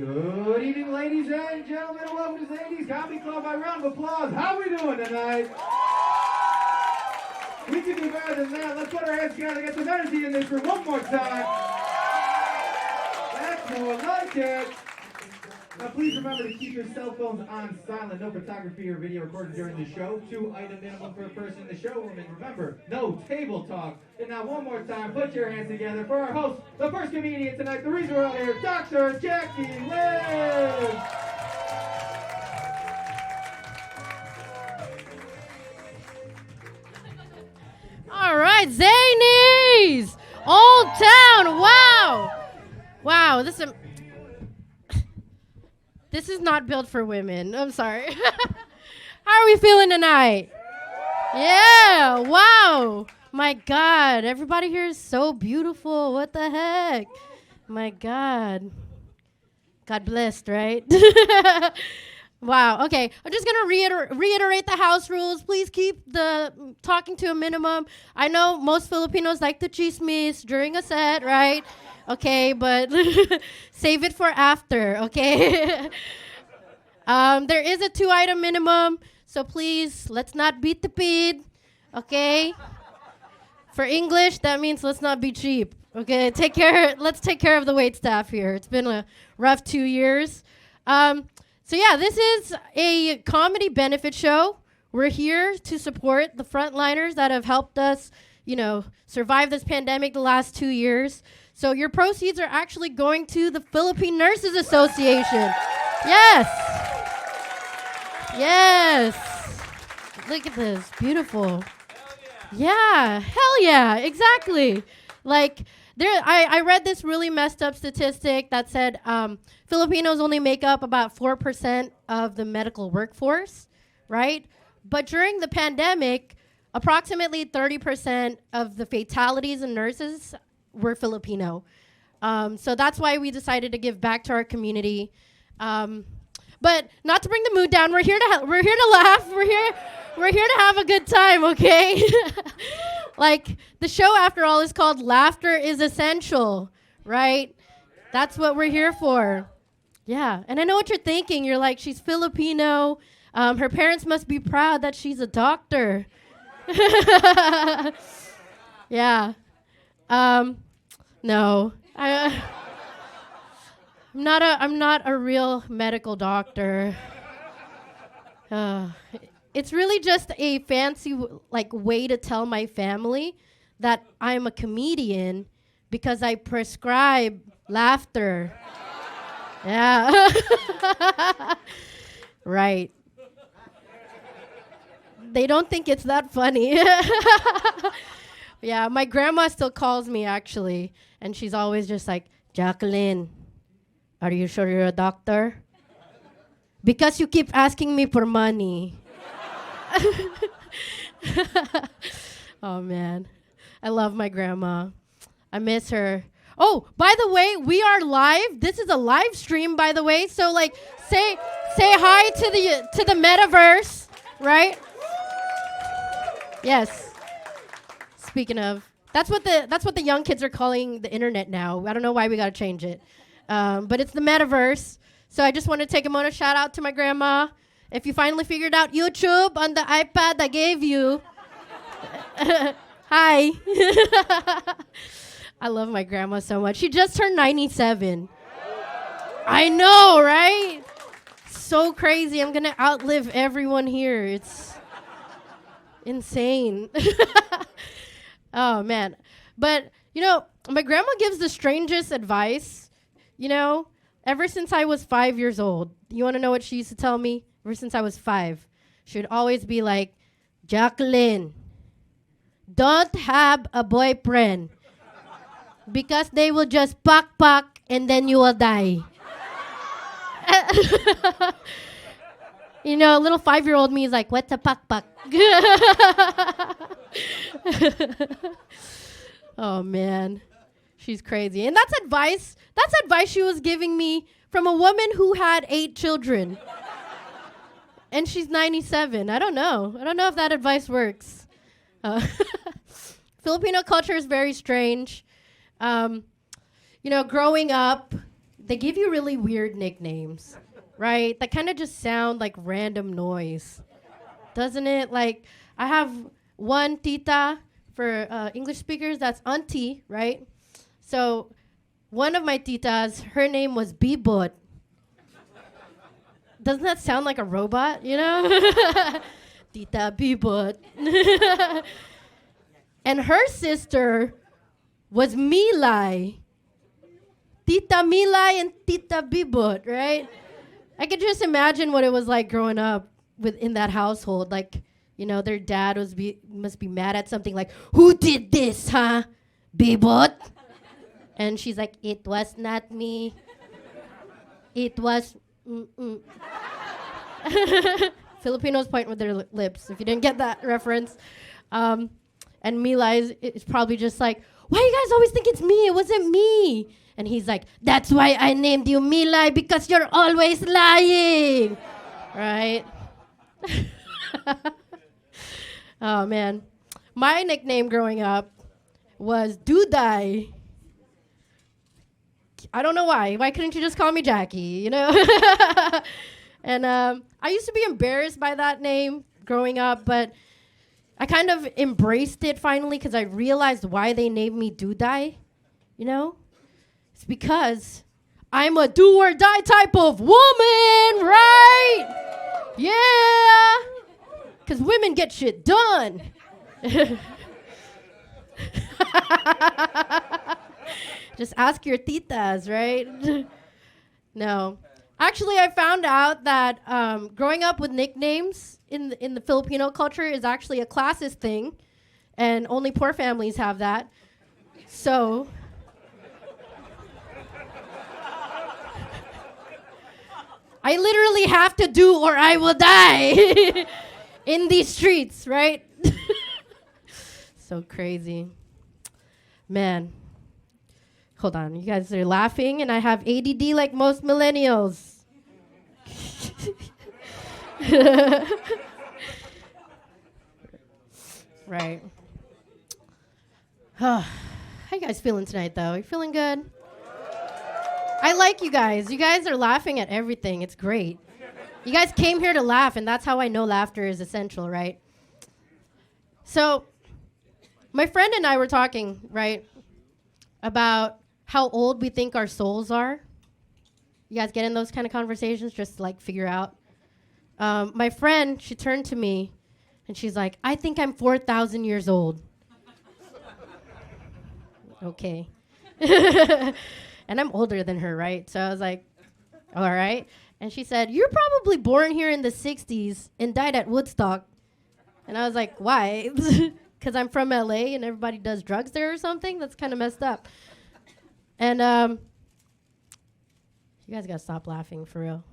Good evening, ladies and gentlemen, and welcome to Zanies Comedy Club by round of applause. How we doing tonight? We can do better than that. Let's put our hands together and get some energy in this room one more time. That's more like it. Now, please remember to keep your cell phones on silent. No photography or video recorded during the show. 2-item minimum per person in the showroom. And remember, no table talk. And now, one more time, put your hands together for our host, the first comedian tonight, the reason we're all here, Dr. Jackie Linn. All right, Zanies Old Town. Wow. This is not built for women. I'm sorry. How are we feeling tonight? Yeah. Wow. My God. Everybody here is so beautiful. What the heck? My God. God blessed, right? Wow. Okay. I'm just going to reiterate the house rules. Please keep the talking to a minimum. I know most Filipinos like to chismis during a set, right? Okay, but save it for after, okay? There is a 2-item minimum, so please, let's not beat the pid, okay? For English, that means let's not be cheap, okay? Let's take care of the wait staff here. It's been a rough 2 years. So yeah, this is a comedy benefit show. We're here to support the frontliners that have helped us, survive this pandemic the last 2 years. So your proceeds are actually going to the Philippine Nurses Association. Yes. Look at this. Beautiful. Yeah. Hell yeah. Exactly. I read this really messed up statistic that said Filipinos only make up about 4% of the medical workforce, right? But during the pandemic, approximately 30% of the fatalities in nurses were Filipino. So that's why we decided to give back to our community. But not to bring the mood down, we're here to laugh. We're here to have a good time, okay? The show, after all, is called Laughter is Essential, right? That's what we're here for. Yeah, and I know what you're thinking. You're like, she's Filipino. Her parents must be proud that she's a doctor. Yeah. No. I'm not a real medical doctor. It's really just a fancy way to tell my family that I'm a comedian because I prescribe laughter. Yeah. Right. They don't think it's that funny. Yeah, my grandma still calls me, actually, and she's always just like, Jacqueline, are you sure you're a doctor? Because you keep asking me for money. Oh, man. I love my grandma. I miss her. Oh, by the way, we are live. This is a live stream, by the way. So, say hi to the metaverse, right? Yes. Speaking of, that's what the young kids are calling the internet now. I don't know why we gotta change it, but it's the metaverse. So I just want to take a moment to shout out to my grandma. If you finally figured out YouTube on the iPad I gave you, hi. I love my grandma so much. She just turned 97. I know, right? So crazy. I'm gonna outlive everyone here. It's insane. Oh, man. But, my grandma gives the strangest advice, ever since I was 5 years old. You want to know what she used to tell me? Ever since I was 5. She would always be like, Jacqueline, don't have a boyfriend because they will just pack and then you will die. Little 5-year-old me is like, what's a pack? Oh, man. She's crazy. And that's advice she was giving me from a woman who had 8 children. And she's 97. I don't know if that advice works. Filipino culture is very strange. Growing up, they give you really weird nicknames, right? That kind of just sound like random noise, doesn't it? Like, I have one tita for English speakers, that's auntie, right? So one of my titas, her name was Bibot. Doesn't that sound like a robot, you know? Tita Bibot. And her sister was Milay. Tita Milay and Tita Bibot, right? I could just imagine what it was like growing up in that household. Like, you know, their dad must be mad at something like, who did this, huh? Bibot? And she's like, it was not me. It was... Filipinos point with their lips, if you didn't get that reference. And Mila is probably just like, why you guys always think it's me? It wasn't me. And he's like, that's why I named you Mila, because you're always lying. Right? Oh, man. My nickname growing up was Duday. I don't know why. Why couldn't you just call me Jackie, you know? And I used to be embarrassed by that name growing up, but I kind of embraced it finally because I realized why they named me Duday, you know? It's because I'm a do-or-die type of woman, right? Yeah! Because women get shit done. Just ask your titas, right? No. Actually, I found out that growing up with nicknames in the Filipino culture is actually a classist thing, and only poor families have that. So, I literally have to do or I will die in these streets, right? So crazy. Man. Hold on, you guys are laughing, and I have ADD like most millennials. Right. How you guys feeling tonight, though? You feeling good? I like you guys. You guys are laughing at everything. It's great. You guys came here to laugh, and that's how I know laughter is essential, right? So, my friend and I were talking, right, about how old we think our souls are. You guys get in those kind of conversations just to like figure out? My friend, she turned to me and she's like, I think I'm 4,000 years old. Okay. And I'm older than her, right? So I was like, all right. And she said, you're probably born here in the 60s and died at Woodstock. And I was like, why? Because I'm from LA and everybody does drugs there or something? That's kind of messed up. And you guys gotta stop laughing, for real.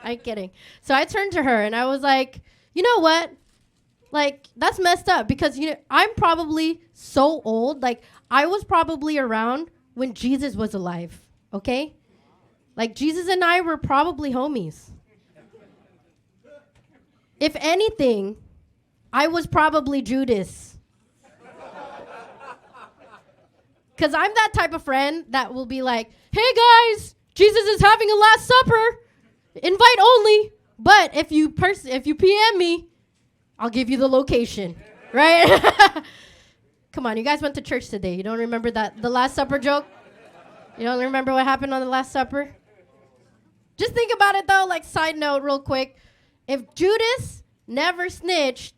I'm kidding. So I turned to her and I was like, you know what? Like, that's messed up because, you know, I'm probably so old. Like, I was probably around when Jesus was alive, okay? Like, Jesus and I were probably homies. If anything, I was probably Judas. Because I'm that type of friend that will be like, hey guys, Jesus is having a Last Supper. Invite only. But if you PM me, I'll give you the location. Right? Come on, you guys went to church today. You don't remember the Last Supper joke? You don't remember what happened on the Last Supper? Just think about it though, like side note real quick. If Judas never snitched,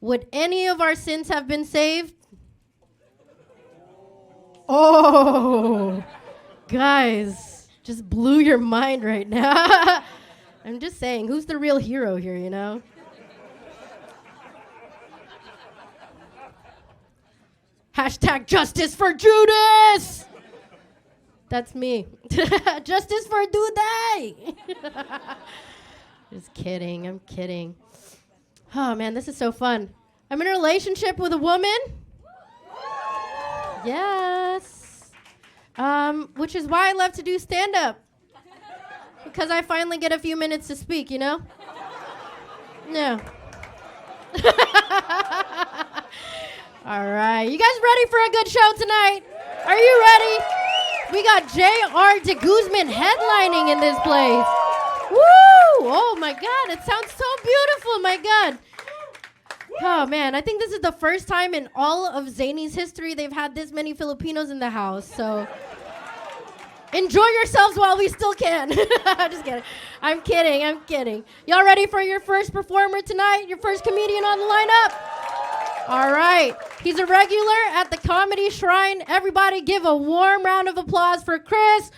would any of our sins have been saved? Oh, guys, just blew your mind right now. I'm just saying, who's the real hero here, you know? Hashtag justice for Judas. That's me. Justice for Duday. Just kidding. I'm kidding. Oh, man, this is so fun. I'm in a relationship with a woman. Yes. Which is why I love to do stand-up. Because I finally get a few minutes to speak, you know? Yeah. All right. You guys ready for a good show tonight? Are you ready? We got JR De Guzman headlining in this place. Woo! Oh my God, it sounds so beautiful, my God. Oh man, I think this is the first time in all of Zanies history they've had this many Filipinos in the house, so enjoy yourselves while we still can. I'm just kidding. I'm kidding. Y'all ready for your first performer tonight? Your first comedian on the lineup? All right. He's a regular at the Comedy Shrine. Everybody give a warm round of applause for Chris